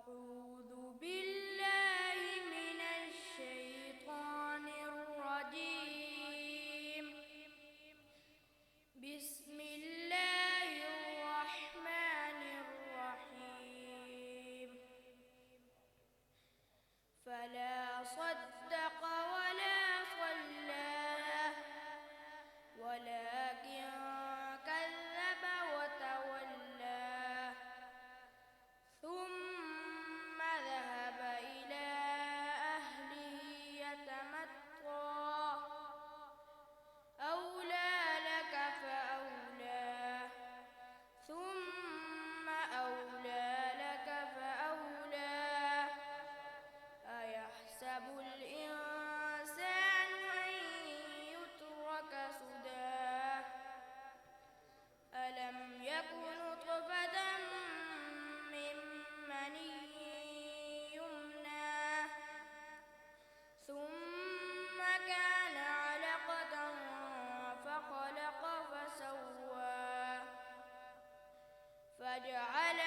أعوذ بالله من الشيطان الرجيم. بسم الله الرحمن الرحيم. فلا صدق ولا صلى ولكن كذب وتولى ثم ذهب إلى أهله يتمطى أولى لك فأولى ثم أولى لك فأولى أيحسب الإنسان أن يترك سدى ألم يك نطفة من مني يمنى ثم كان علقة فخلق فسوى فجعل